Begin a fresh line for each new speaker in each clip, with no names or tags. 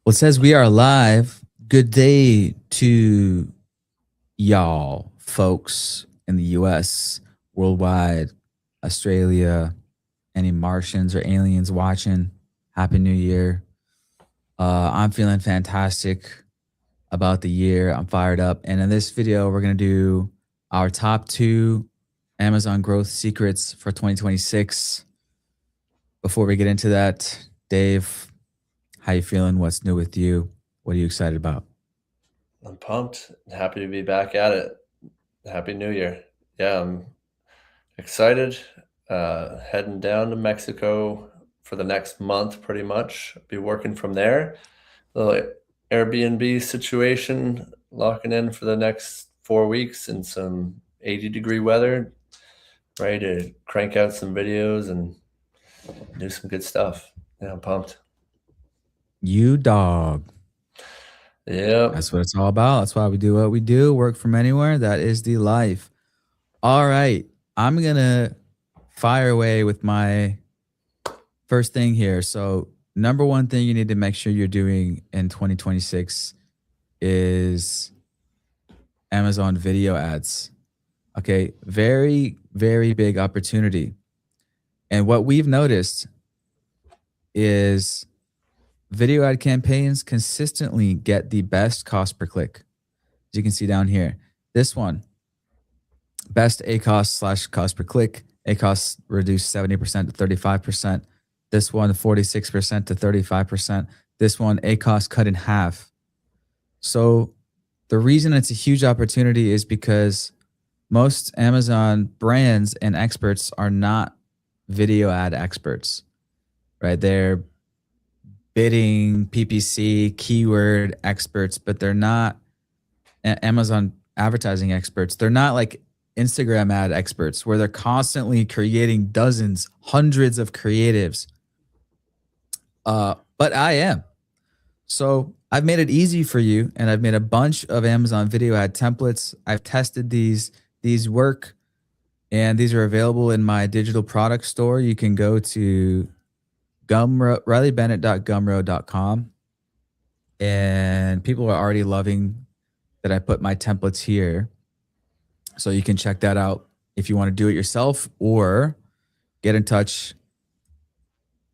Well, it says we are live. Good day to y'all, folks in the US, worldwide, Australia, any Martians or aliens watching. Happy New Year. I'm feeling fantastic about the year. I'm fired up. And in this video, we're going to do our top 2 Amazon growth secrets for 2026. Before we get into that, Dave, how you feeling? What's new with you? What are you excited about?
I'm pumped. Happy to be back at it. Happy New Year. Yeah, I'm excited. Heading down to Mexico for the next month, pretty much. Be working from there. The Airbnb situation, locking in for the next 4 weeks in some 80-degree weather. Ready to crank out some videos and do some good stuff. Yeah, I'm pumped.
You dog.
Yep.
That's what it's all about. That's why we do what we do. Work from anywhere. That is the life. All right. I'm going to fire away with my first thing here. So, number one thing you need to make sure you're doing in 2026 is Amazon video ads. Okay. Very, very big opportunity. And what we've noticed is video ad campaigns consistently get the best cost per click. As you can see down here, this one, best ACoS / cost per click. ACoS reduced 70% to 35%. This one, 46% to 35%. This one, ACoS cut in half. So the reason it's a huge opportunity is because most Amazon brands and experts are not video ad experts, right? They're bidding, PPC, keyword experts, but they're not Amazon advertising experts. They're not like Instagram ad experts where they're constantly creating dozens, hundreds of creatives. But I am. So I've made it easy for you, and I've made a bunch of Amazon video ad templates. I've tested these work, and these are available in my digital product store. You can go to RileyBennett.gumroad.com, and people are already loving that I put my templates here. So you can check that out if you want to do it yourself or get in touch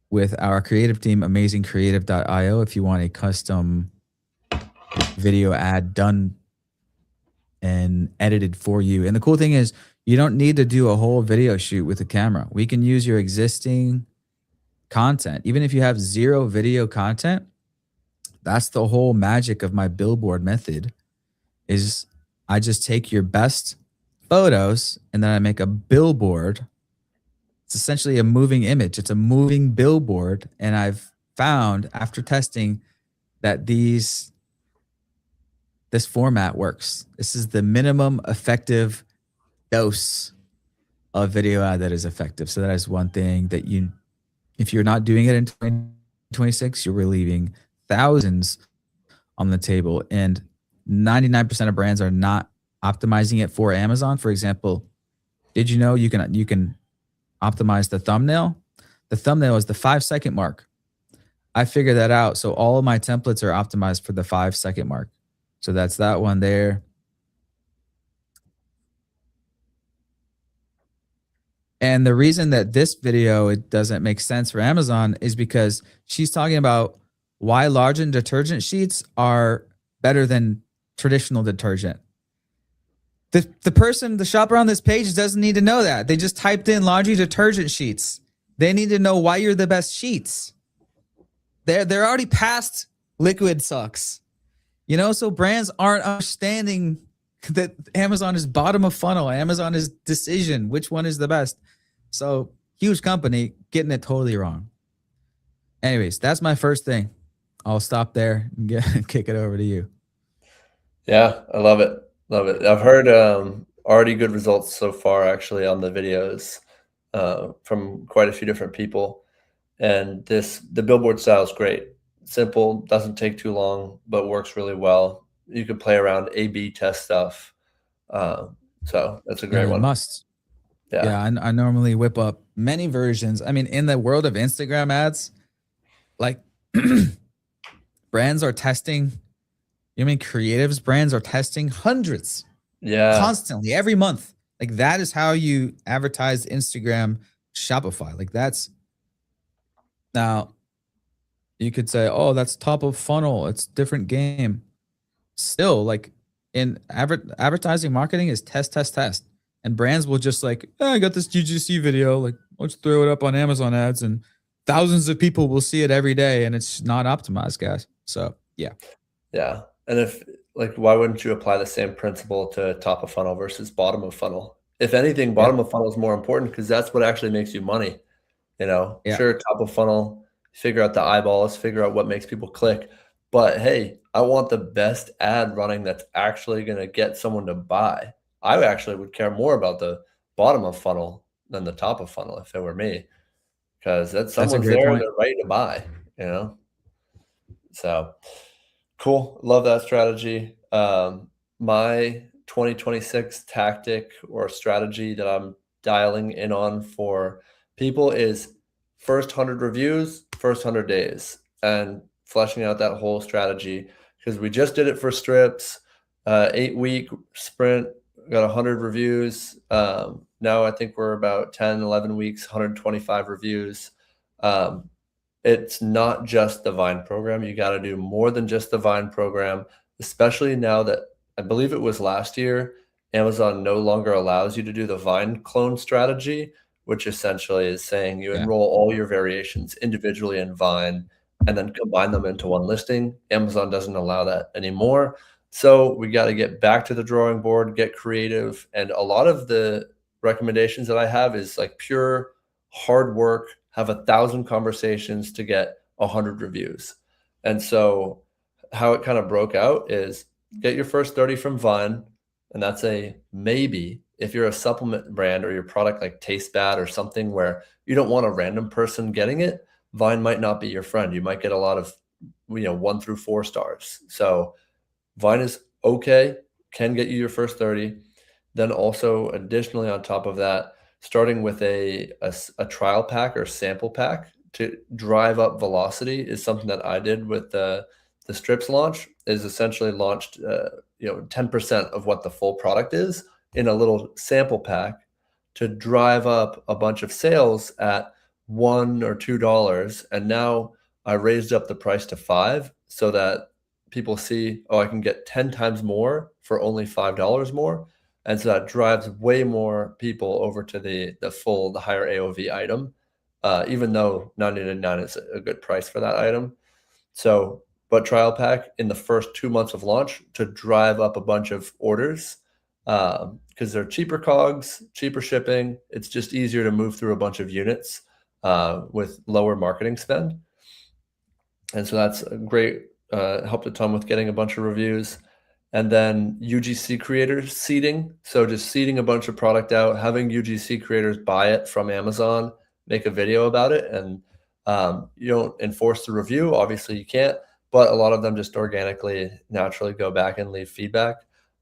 with our creative team, amazingcreative.io, if you want a custom video ad done and edited for you. And the cool thing is you don't need to do a whole video shoot with a camera. We can use your existing content. Even if you have 0 video content, that's the whole magic of my billboard method is I just take your best photos and then I make a billboard. It's essentially a moving image. It's a moving billboard. And I've found after testing that this format works. This is the minimum effective dose of video ad that is effective. So that is one thing that if you're not doing it in 2026, you're leaving thousands on the table. And 99% of brands are not optimizing it for Amazon. For example, did you know you can optimize the thumbnail? The thumbnail is the 5-second mark. I figured that out. So all of my templates are optimized for the 5-second mark. So that's that one there. And the reason that this video, it doesn't make sense for Amazon is because she's talking about why Largen detergent sheets are better than traditional detergent. The shopper on this page doesn't need to know that. They just typed in laundry detergent sheets. They need to know why you're the best sheets. They're already past liquid sucks. You know, so brands aren't understanding that Amazon is bottom of funnel. Amazon is decision. Which one is the best? So huge company getting it totally wrong. Anyways, that's my first thing. I'll stop there and kick it over to you.
Yeah, I love it. Love it. I've heard already good results so far, actually, on the videos from quite a few different people. And the billboard style is great. Simple, doesn't take too long, but works really well. You could play around A/B test stuff. So that's a great one.
Must. Yeah, I normally whip up many versions. I mean, in the world of Instagram ads, like brands are testing, you know, I mean, creatives brands are testing hundreds
Yeah.
constantly every month. Like that is how you advertise Instagram, Shopify. Like that's now you could say, oh, that's top of funnel. It's different game. Still, like in advertising marketing is test, test, test. And brands will just like, I got this UGC video. Like, let's throw it up on Amazon ads and thousands of people will see it every day. And it's not optimized, guys. So yeah.
Yeah. And if like, why wouldn't you apply the same principle to top of funnel versus bottom of funnel? If anything,
Yeah.
bottom of funnel is more important because that's what actually makes you money. You know,
Yeah.
sure, top of funnel, figure out the eyeballs, figure out what makes people click. But hey, I want the best ad running that's actually going to get someone to buy. I actually would care more about the bottom of funnel than the top of funnel if it were me, because that
That's a
someone's
great
there,
point.
they're ready to buy, you know? So cool. Love that strategy. My 2026 tactic or strategy that I'm dialing in on for people is first 100 reviews, first 100 days, and fleshing out that whole strategy because we just did it for strips, 8-week sprint, got 100 reviews. Now I think we're about 10, 11 weeks, 125 reviews. It's not just the Vine program. You got to do more than just the Vine program, especially now that I believe it was last year, Amazon no longer allows you to do the Vine clone strategy, which essentially is saying you
Yeah.
enroll all your variations individually in Vine and then combine them into one listing. Amazon doesn't allow that anymore. So we got to get back to the drawing board, get creative. And a lot of the recommendations that I have is like pure hard work, have 1,000 conversations to get 100 reviews. And so how it kind of broke out is get your first 30 from Vine, and that's a maybe. If you're a supplement brand or your product like tastes bad or something where you don't want a random person getting it, Vine might not be your friend. You might get a lot of 1 through 4 stars. So Vine is okay, can get you your first 30. Then also additionally on top of that, starting with a trial pack or sample pack to drive up velocity is something that I did with the strips launch. Is essentially launched 10% of what the full product is in a little sample pack to drive up a bunch of sales at $1 or $2. And now I raised up the price to $5 so that people see, oh, I can get 10 times more for only $5 more. And so that drives way more people over to the higher AOV item, even though $9.99 is a good price for that item. So, but trial pack in the first 2 months of launch to drive up a bunch of orders because they're cheaper COGS, cheaper shipping. It's just easier to move through a bunch of units with lower marketing spend. And so that's a great, helped a ton with getting a bunch of reviews. And then UGC creators seeding. So just seeding a bunch of product out, having UGC creators buy it from Amazon, make a video about it. And you don't enforce the review. Obviously you can't, but a lot of them just organically, naturally go back and leave feedback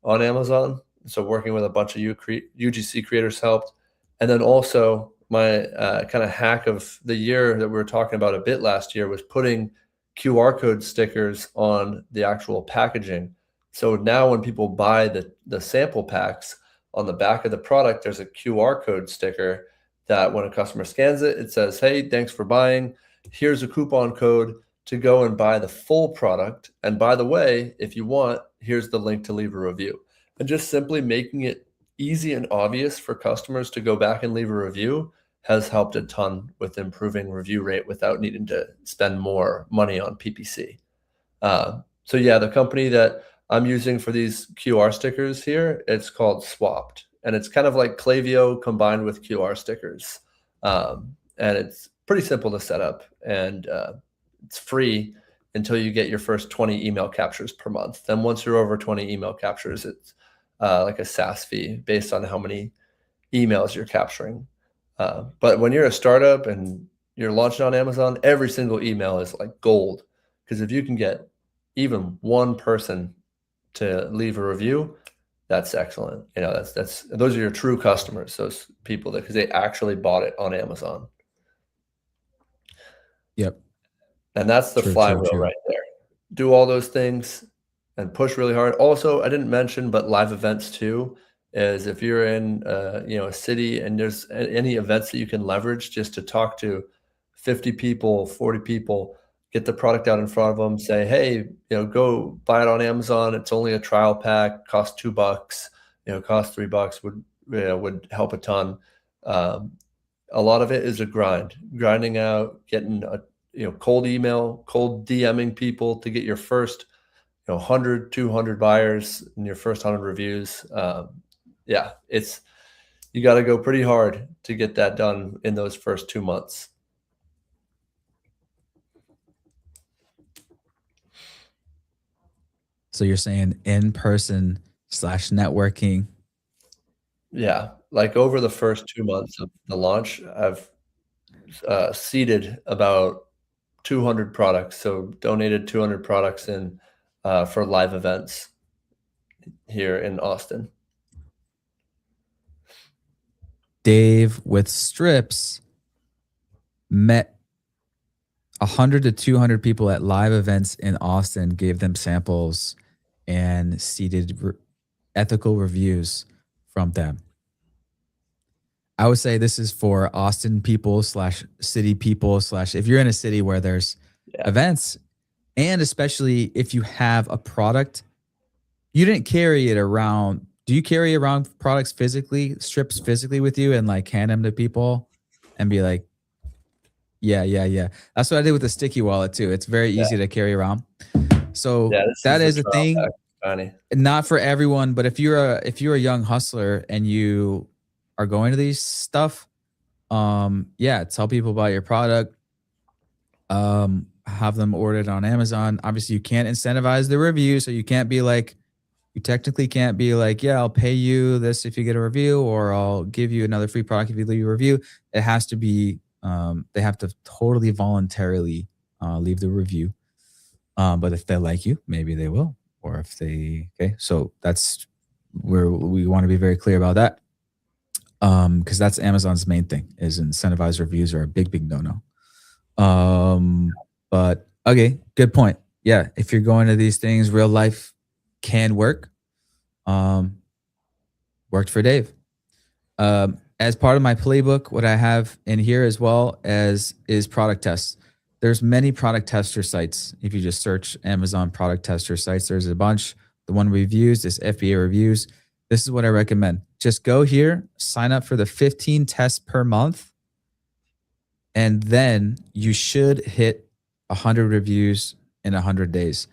on Amazon. So working with a bunch of UGC creators helped. And then also my kind of hack of the year that we were talking about a bit last year was putting QR code stickers on the actual packaging. So now when people buy the sample packs, on the back of the product, there's a QR code sticker that when a customer scans it, it says, hey, thanks for buying. Here's a coupon code to go and buy the full product. And by the way, if you want, here's the link to leave a review. And just simply making it easy and obvious for customers to go back and leave a review has helped a ton with improving review rate without needing to spend more money on PPC. So yeah, the company that I'm using for these QR stickers here, it's called Swapped, and it's kind of like Klaviyo combined with QR stickers. And it's pretty simple to set up, and it's free until you get your first 20 email captures per month. Then once you're over 20 email captures, it's like a SaaS fee based on how many emails you're capturing. But when you're a startup and you're launching on Amazon, every single email is like gold, because if you can get even one person to leave a review, that's excellent. That's those are your true customers, those people that because they actually bought it on Amazon.
Yep.
And that's the
True,
flywheel
true.
right there. do all those things and push really hard. Also, I didn't mention, but live events too, is if you're in a city and there's any events that you can leverage just to talk to 50 people, 40 people, get the product out in front of them, say, hey, go buy it on Amazon. It's only a trial pack, costs $2, costs $3 would help a ton. A lot of it is a grinding out, getting a cold email, cold DMing people to get your first 100, 200 buyers in your first 100 reviews. Yeah, you got to go pretty hard to get that done in those first 2 months.
So you're saying in-person / networking.
Yeah, like over the first 2 months of the launch, I've seeded about 200 products, so donated 200 products in for live events here in Austin.
Dave with Strips met 100 to 200 people at live events in Austin, gave them samples, and seeded ethical reviews from them. I would say this is for Austin people / city people / if you're in a city where there's events, and especially if you have a product, you didn't carry it around. Do you carry around products physically, strips physically with you and like hand them to people and be like, yeah. That's what I did with the sticky wallet too. It's very easy to carry around. So that is a thing. Not for everyone, but if you're a young hustler and you are going to these stuff, tell people about your product. Have them ordered on Amazon. Obviously, you can't incentivize the review, so you technically can't be like, yeah, I'll pay you this if you get a review, or I'll give you another free product if you leave a review. It has to be, they have to totally voluntarily leave the review. But if they like you, maybe they will. Or if okay. So that's where we want to be very clear about that. Because that's Amazon's main thing, is incentivized reviews are a big no-no. But okay, good point. Yeah, if you're going to these things, real life can work. Worked for Dave. As part of my playbook, what I have in here as well as is product tests. There's many product tester sites. If you just search Amazon product tester sites, there's a bunch. The one we've used is FBA Reviews. This is what I recommend. Just go here, sign up for the 15 tests per month, and then you should hit 100 reviews in 100 days.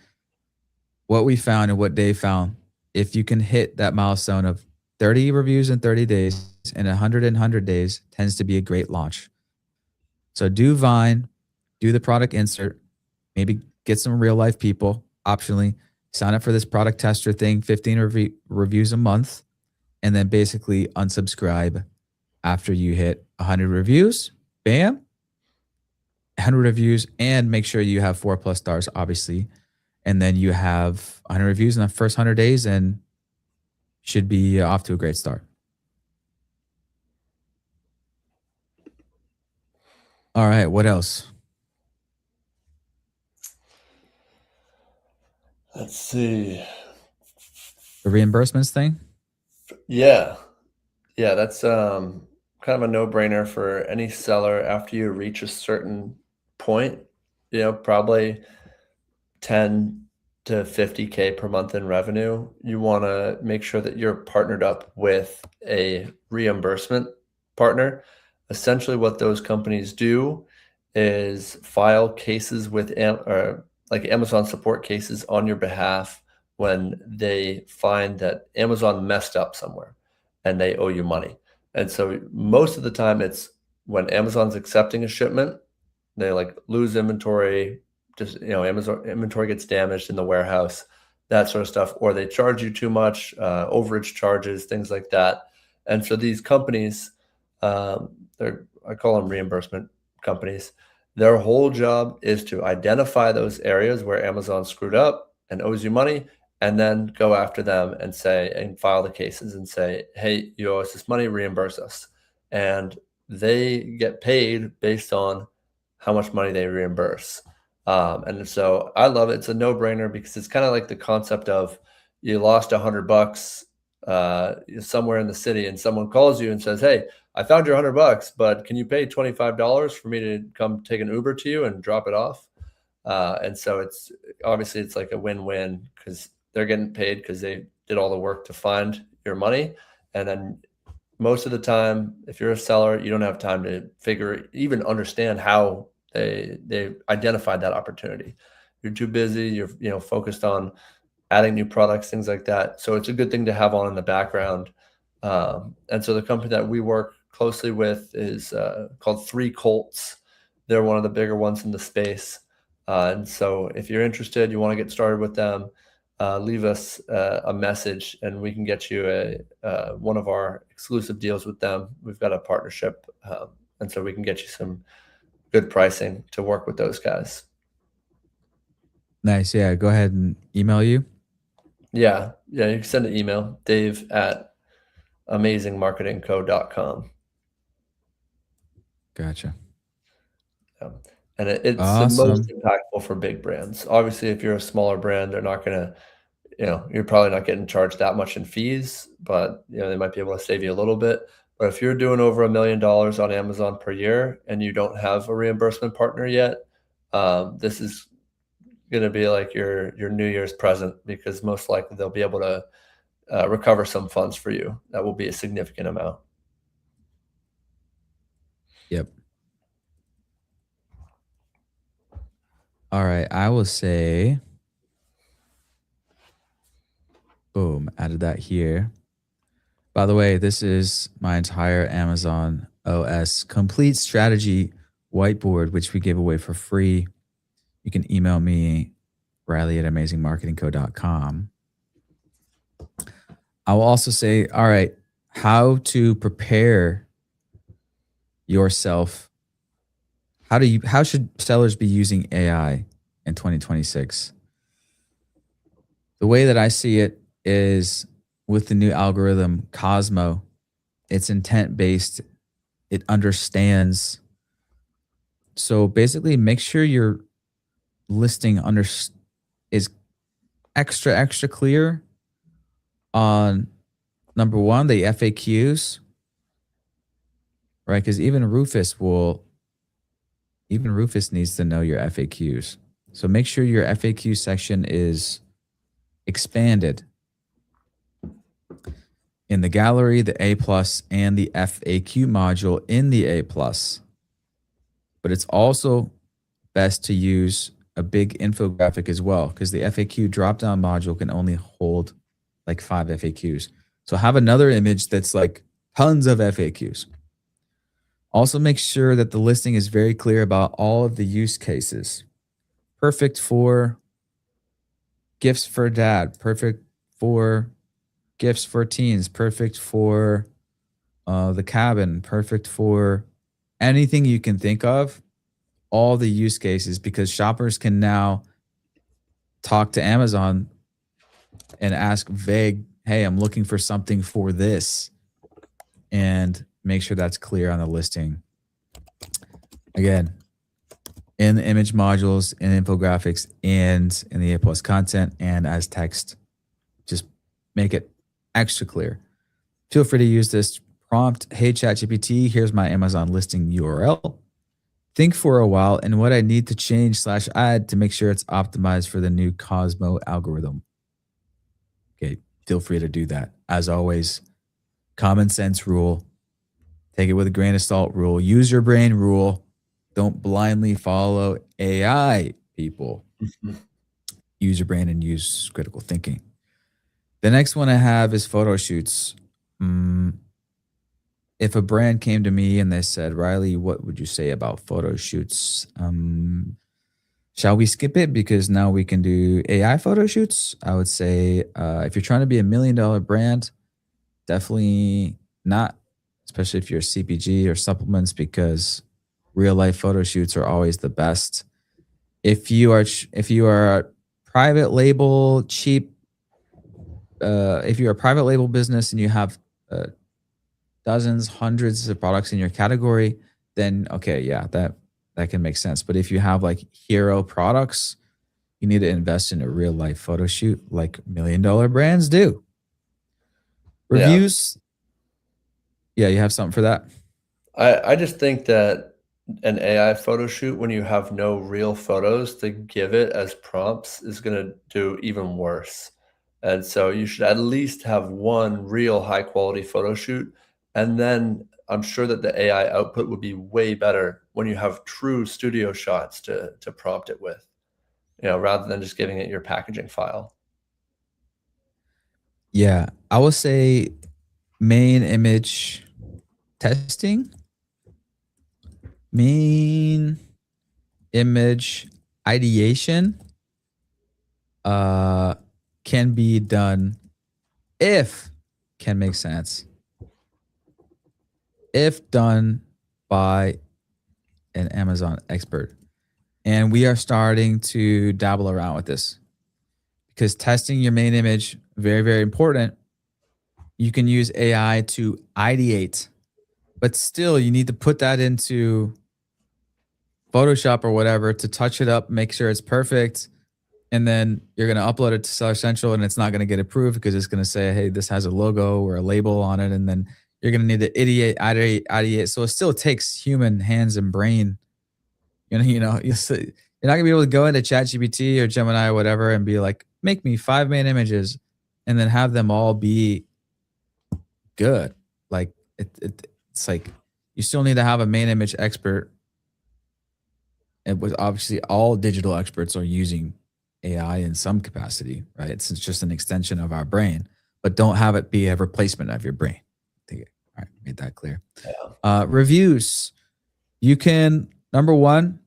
What we found and what Dave found, if you can hit that milestone of 30 reviews in 30 days and 100 in 100 days, tends to be a great launch. So do Vine, do the product insert, maybe get some real life people, optionally sign up for this product tester thing, 15 reviews a month, and then basically unsubscribe after you hit 100 reviews. Bam. 100 reviews, and make sure you have 4+ stars, obviously. And then you have 100 reviews in the first 100 days and should be off to a great start. All right, what else?
Let's see.
The reimbursements thing?
Yeah, that's kind of a no-brainer for any seller after you reach a certain point, probably 10 to 50K per month in revenue. You want to make sure that you're partnered up with a reimbursement partner. Essentially, what those companies do is file cases with Amazon support cases on your behalf when they find that Amazon messed up somewhere and they owe you money. And so most of the time it's when Amazon's accepting a shipment, they lose inventory, just, Amazon inventory gets damaged in the warehouse, that sort of stuff, or they charge you too much, overage charges, things like that. And so these companies, I call them reimbursement companies. Their whole job is to identify those areas where Amazon screwed up and owes you money, and then go after them and file the cases and say, hey, you owe us this money, reimburse us. And they get paid based on how much money they reimburse. And so I love it. It's a no-brainer because it's kind of like the concept of you lost $100 somewhere in the city, and someone calls you and says, "Hey, I found your $100, but can you pay $25 for me to come take an Uber to you and drop it off?" And so it's obviously it's like a win-win because they're getting paid because they did all the work to find your money, and then most of the time, if you're a seller, you don't have time to even understand how they identified that opportunity. You're too busy. You're focused on adding new products, things like that. So it's a good thing to have on in the background. And so the company that we work closely with is called Three Colts. They're one of the bigger ones in the space. And so if you're interested, you want to get started with them, leave us a message and we can get you one of our exclusive deals with them. We've got a partnership, and so we can get you some good pricing to work with those guys.
Nice. Yeah. Go ahead and email you.
Yeah. You can send an email, dave@amazingmarketingco.com.
Gotcha.
And it's the most
Awesome.
impactful for big brands. Obviously, if you're a smaller brand, they're not gonna, you're probably not getting charged that much in fees, but they might be able to save you a little bit. But if you're doing over $1 million on Amazon per year and you don't have a reimbursement partner yet, this is gonna be like your New Year's present because most likely they'll be able to recover some funds for you. That will be a significant amount.
Yep. All right. I will say, boom, added that here. By the way, this is my entire Amazon OS complete strategy whiteboard, which we give away for free. You can email me, Riley@amazingmarketingco.com. I will also say, all right, how to prepare yourself. How should sellers be using AI in 2026? The way that I see it is with the new algorithm Cosmo, it's intent based. It understands. So basically, make sure your listing is extra clear on number one, the FAQs, right? Because even Rufus needs to know your FAQs. So make sure your FAQ section is expanded in the gallery, the A plus, and the FAQ module in the A plus. But it's also best to use a big infographic as well because the FAQ dropdown module can only hold like 5 FAQs. So have another image that's like tons of FAQs. Also make sure that the listing is very clear about all of the use cases. Perfect for gifts for dad, perfect for gifts for teens, perfect for the cabin, perfect for anything you can think of, all the use cases, because shoppers can now talk to Amazon and ask vague, hey, I'm looking for something for this, and make sure that's clear on the listing. Again, in the image modules, in infographics, and in the A plus content, and as text, just make it extra clear. Feel free to use this prompt. Hey, ChatGPT, here's my Amazon listing URL. Think for a while and what I need to change/add to make sure it's optimized for the new Cosmo algorithm. Okay, feel free to do that. As always, common sense rule. Take it with a grain of salt rule. Use your brain rule. Don't blindly follow AI, people. Use your brain and use critical thinking. The next one I have is photo shoots. If a brand came to me and they said, Riley, what would you say about photo shoots? Shall we skip it because now we can do AI photo shoots? I would say if you're trying to be $1 million brand, definitely not, especially if you're a CPG or supplements, because real life photo shoots are always the best. If you are a private label cheap, if you're a private label business and you have dozens, hundreds of products in your category, then okay, yeah, that that can make sense. But if you have like hero products, you need to invest in a real life photo shoot like $1 million brands do.
Yeah.
Reviews. Yeah, you have something for that?
I just think that an AI photo shoot, when you have no real photos to give it as prompts, is gonna do even worse. And so you should at least have one real high quality photo shoot, and then I'm sure that the AI output would be way better when you have true studio shots to prompt it with, rather than just giving it your packaging file.
Yeah, I will say main image testing, main image ideation can be done if can make sense if done by an Amazon expert. And we are starting to dabble around with this because testing your main image, very, very important. You can use AI to ideate, but still you need to put that into Photoshop or whatever to touch it up, make sure it's perfect. And then you're going to upload it to Seller Central and it's not going to get approved because it's going to say, hey, this has a logo or a label on it. And then you're going to need to ideate. So it still takes human hands and brain. You're not going to be able to go into ChatGPT or Gemini or whatever and be like, make me 5 main images and then have them all be good. Like it's like you still need to have a main image expert. It was obviously all digital experts are using AI in some capacity, right? It's just an extension of our brain, but don't have it be a replacement of your brain. All right, made that clear.
Yeah.
Reviews. You can, number one,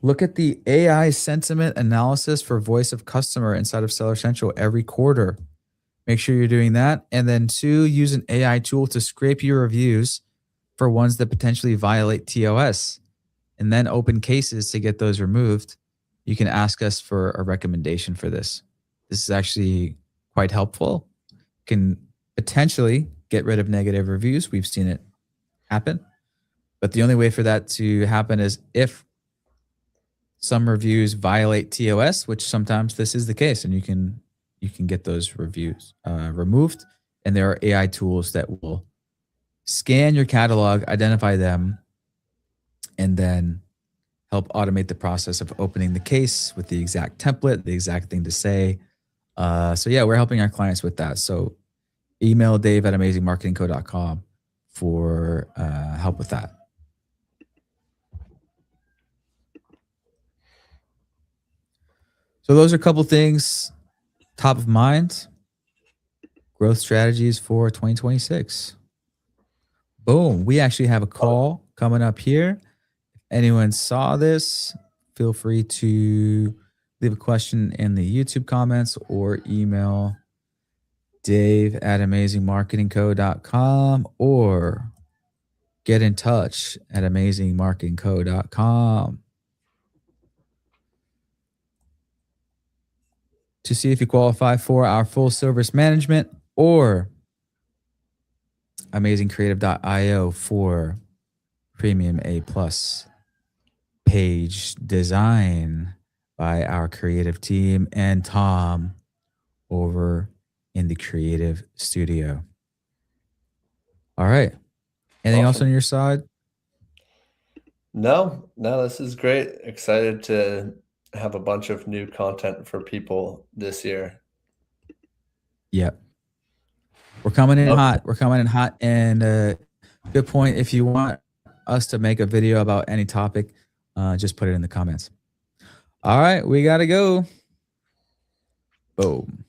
look at the AI sentiment analysis for voice of customer inside of Seller Central every quarter. Make sure you're doing that. And then 2, use an AI tool to scrape your reviews for ones that potentially violate TOS and then open cases to get those removed. You can ask us for a recommendation for this. This is actually quite helpful. Can potentially get rid of negative reviews. We've seen it happen. But the only way for that to happen is if some reviews violate TOS, which sometimes this is the case, and you can get those reviews removed. And there are AI tools that will scan your catalog, identify them, and then help automate the process of opening the case with the exact template, the exact thing to say. So yeah, we're helping our clients with that. So email dave@amazingmarketingco.com for help with that. So those are a couple things top of mind. Growth strategies for 2026. Boom. We actually have a call coming up here. If anyone saw this, feel free to leave a question in the YouTube comments or email dave@amazingmarketingco.com or get in touch at amazingmarketingco.com to see if you qualify for our full service management or amazingcreative.io for premium A+ page design by our creative team and Tom over in the creative studio. All right. Anything else on your side?
No, this is great. Excited to have a bunch of new content for people this year.
Yep. We're coming in hot. We're coming in hot. And good point. If you want us to make a video about any topic, just put it in the comments. All right. We got to go. Boom.